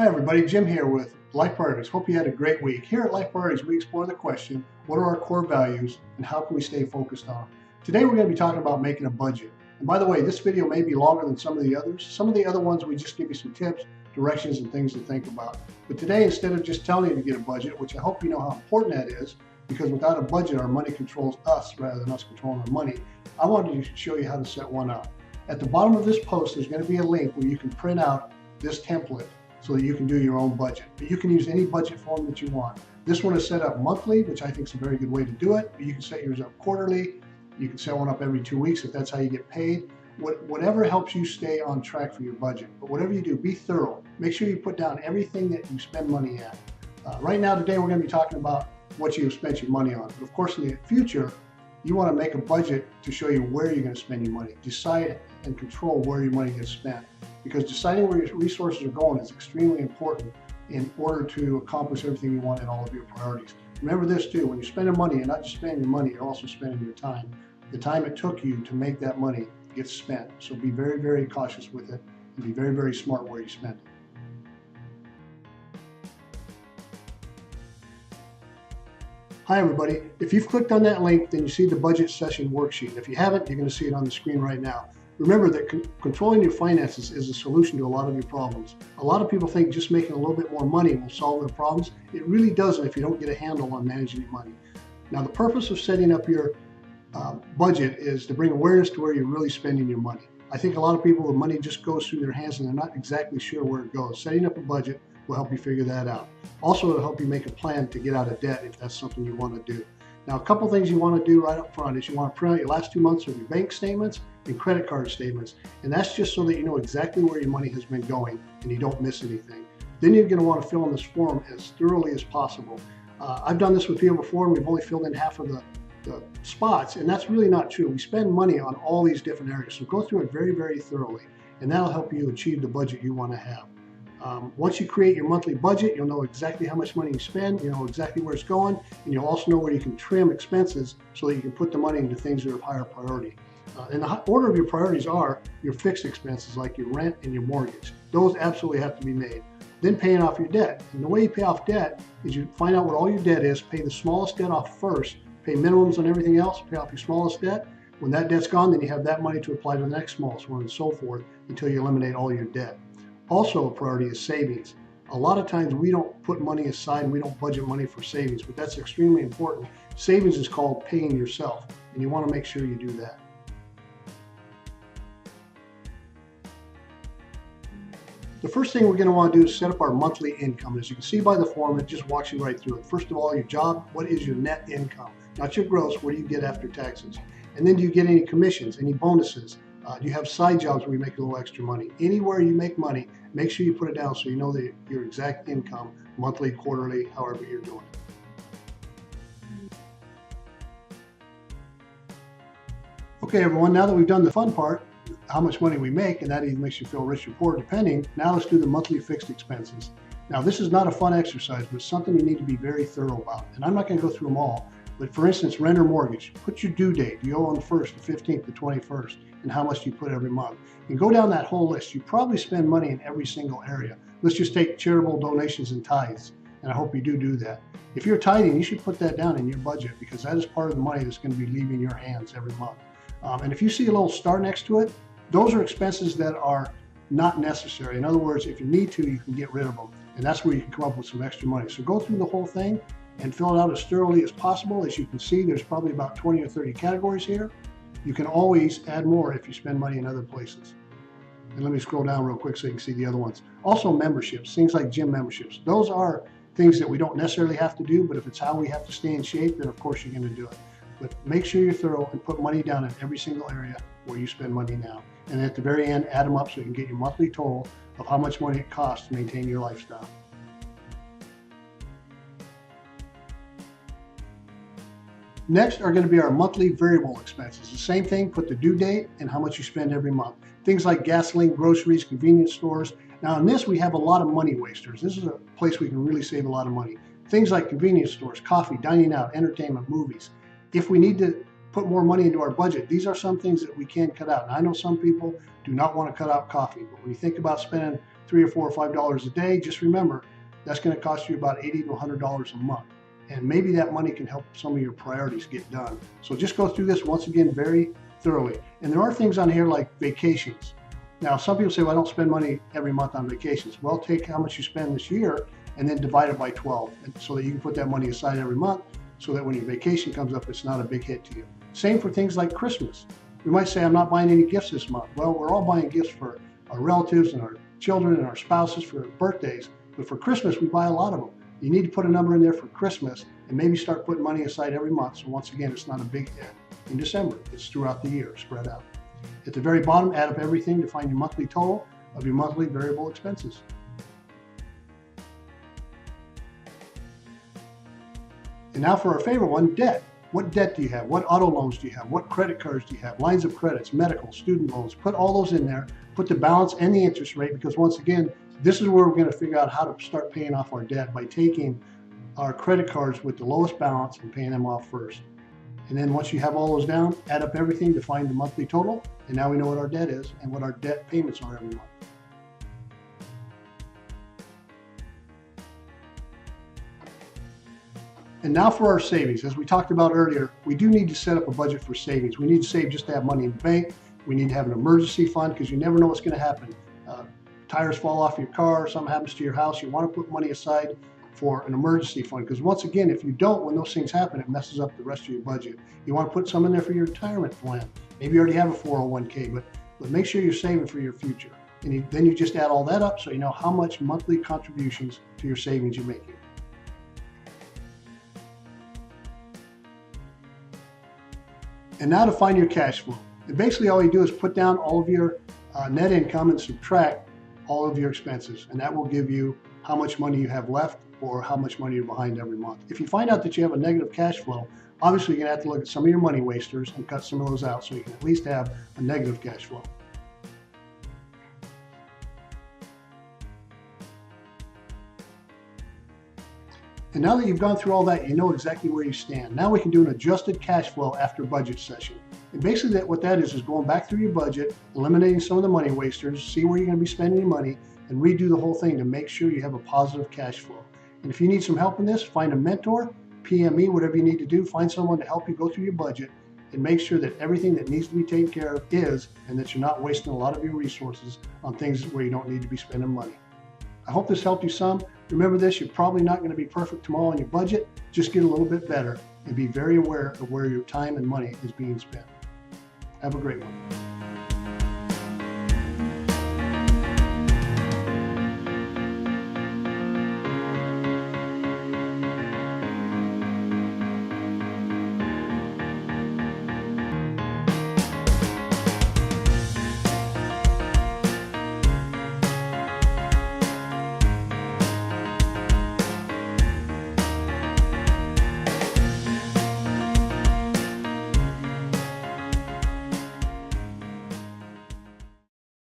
Hi everybody, Jim here with Life Priorities. Hope you had a great week. Here at Life Priorities, we explore the question, what are our core values and how can we stay focused on them? Today we're going to be talking about making a budget. And by the way, this video may be longer than some of the others. Some of the other ones we just give you some tips, directions, and things to think about. But today, instead of just telling you to get a budget, which I hope you know how important that is, because without a budget, our money controls us rather than us controlling our money, I wanted to show you how to set one up. At the bottom of this post, there's going to be a link where you can print out this template so that you can do your own budget. But you can use any budget form that you want. This one is set up monthly, which I think is a very good way to do it. But you can set yours up quarterly. You can set one up every 2 weeks if that's how you get paid. Whatever helps you stay on track for your budget. But whatever you do, be thorough. Make sure you put down everything that you spend money at. Right now, today, we're going to be talking about what you've spent your money on. But of course, in the future, you want to make a budget to show you where you're going to spend your money. Decide and control where your money gets spent, because deciding where your resources are going is extremely important in order to accomplish everything you want in all of your priorities. Remember this too, when you're spending money, you're not just spending your money, you're also spending your time. The time it took you to make that money gets spent. So be very, very cautious with it and be very, very smart where you spend it. Hi everybody, if you've clicked on that link, then you see the budget session worksheet. If you haven't, you're going to see it on the screen right now. Remember that controlling your finances is a solution to a lot of your problems. A lot of people think just making a little bit more money will solve their problems. It really doesn't if you don't get a handle on managing your money. Now, the purpose of setting up your budget is to bring awareness to where you're really spending your money. I think a lot of people, the money just goes through their hands and they're not exactly sure where it goes. Setting up a budget will help you figure that out. Also, it'll help you make a plan to get out of debt if that's something you want to do. Now, a couple things you want to do right up front is you want to print out your last 2 months of your bank statements and credit card statements. And that's just so that you know exactly where your money has been going and you don't miss anything. Then you're going to want to fill in this form as thoroughly as possible. I've done this with people before and we've only filled in half of the spots, and that's really not true. We spend money on all these different areas. So go through it very, very thoroughly, and that'll help you achieve the budget you want to have. Once you create your monthly budget, you'll know exactly how much money you spend, you know exactly where it's going, and you'll also know where you can trim expenses so that you can put the money into things that are of higher priority. And the order of your priorities are your fixed expenses like your rent and your mortgage. Those absolutely have to be made. Then paying off your debt. And the way you pay off debt is you find out what all your debt is, pay the smallest debt off first, pay minimums on everything else, pay off your smallest debt. When that debt's gone, then you have that money to apply to the next smallest one and so forth until you eliminate all your debt. Also, a priority is savings. A lot of times we don't put money aside and we don't budget money for savings, but that's extremely important. Savings is called paying yourself, and you want to make sure you do that. The first thing we're going to want to do is set up our monthly income. As you can see by the form, it just walks you right through it. First of all, your job, what is your net income? Not your gross, what do you get after taxes? And then do you get any commissions, any bonuses? Do you have side jobs where you make a little extra money? Anywhere you make money, make sure you put it down so you know your exact income, monthly, quarterly, however you're doing it. Okay, everyone, now that we've done the fun part, how much money we make, and that either makes you feel rich or poor, depending, now let's do the monthly fixed expenses. Now, this is not a fun exercise, but it's something you need to be very thorough about. And I'm not going to go through them all, but for instance, rent or mortgage, put your due date. Do you owe on the 1st, the 15th, the 21st, and how much do you put every month? And go down that whole list. You probably spend money in every single area. Let's just take charitable donations and tithes, and I hope you do that. If you're tithing, you should put that down in your budget because that is part of the money that's going to be leaving your hands every month. And if you see a little star next to it, those are expenses that are not necessary. In other words, if you need to, you can get rid of them. And that's where you can come up with some extra money. So go through the whole thing and fill it out as thoroughly as possible. As you can see, there's probably about 20 or 30 categories here. You can always add more if you spend money in other places. And let me scroll down real quick so you can see the other ones. Also memberships, things like gym memberships. Those are things that we don't necessarily have to do, but if it's how we have to stay in shape, then of course you're going to do it. But make sure you're thorough and put money down in every single area where you spend money now. And at the very end, add them up so you can get your monthly total of how much money it costs to maintain your lifestyle. Next are going to be our monthly variable expenses. The same thing, put the due date and how much you spend every month. Things like gasoline, groceries, convenience stores. Now in this, we have a lot of money wasters. This is a place we can really save a lot of money. Things like convenience stores, coffee, dining out, entertainment, movies. If we need to put more money into our budget, these are some things that we can cut out. And I know some people do not want to cut out coffee, but when you think about spending $3 or $4 or $5 a day, just remember that's going to cost you about $80 to $100 a month. And maybe that money can help some of your priorities get done. So just go through this once again very thoroughly. And there are things on here like vacations. Now, some people say, well, I don't spend money every month on vacations. Well, take how much you spend this year and then divide it by 12 so that you can put that money aside every month so that when your vacation comes up, it's not a big hit to you. Same for things like Christmas. We might say, I'm not buying any gifts this month. Well, we're all buying gifts for our relatives and our children and our spouses for birthdays. But for Christmas, we buy a lot of them. You need to put a number in there for Christmas and maybe start putting money aside every month. So once again, it's not a big hit in December. It's throughout the year, spread out. At the very bottom, add up everything to find your monthly total of your monthly variable expenses. And now for our favorite one, debt. What debt do you have? What auto loans do you have? What credit cards do you have? Lines of credits, medical, student loans. Put all those in there. Put the balance and the interest rate, because once again, this is where we're going to figure out how to start paying off our debt by taking our credit cards with the lowest balance and paying them off first. And then once you have all those down, add up everything to find the monthly total. And now we know what our debt is and what our debt payments are every month. And now for our savings. As we talked about earlier, we do need to set up a budget for savings. We need to save just to have money in the bank. We need to have an emergency fund because you never know what's going to happen. Tires fall off your car, something happens to your house. You want to put money aside for an emergency fund, because once again, if you don't, when those things happen, it messes up the rest of your budget. You want to put some in there for your retirement plan. Maybe you already have a 401k, but make sure you're saving for your future. And then you just add all that up so you know how much monthly contributions to your savings you're making. And now to find your cash flow. And basically all you do is put down all of your net income and subtract all of your expenses, and that will give you how much money you have left or how much money you're behind every month. If you find out that you have a negative cash flow, obviously you're going to have to look at some of your money wasters and cut some of those out so you can at least have a negative cash flow. And now that you've gone through all that, you know exactly where you stand. Now we can do an adjusted cash flow after budget session. And basically what that is going back through your budget, eliminating some of the money wasters, see where you're going to be spending your money, and redo the whole thing to make sure you have a positive cash flow. And if you need some help in this, find a mentor, PM me, whatever you need to do, find someone to help you go through your budget and make sure that everything that needs to be taken care of is, and that you're not wasting a lot of your resources on things where you don't need to be spending money. I hope this helped you some. Remember this, you're probably not going to be perfect tomorrow on your budget. Just get a little bit better and be very aware of where your time and money is being spent. Have a great one.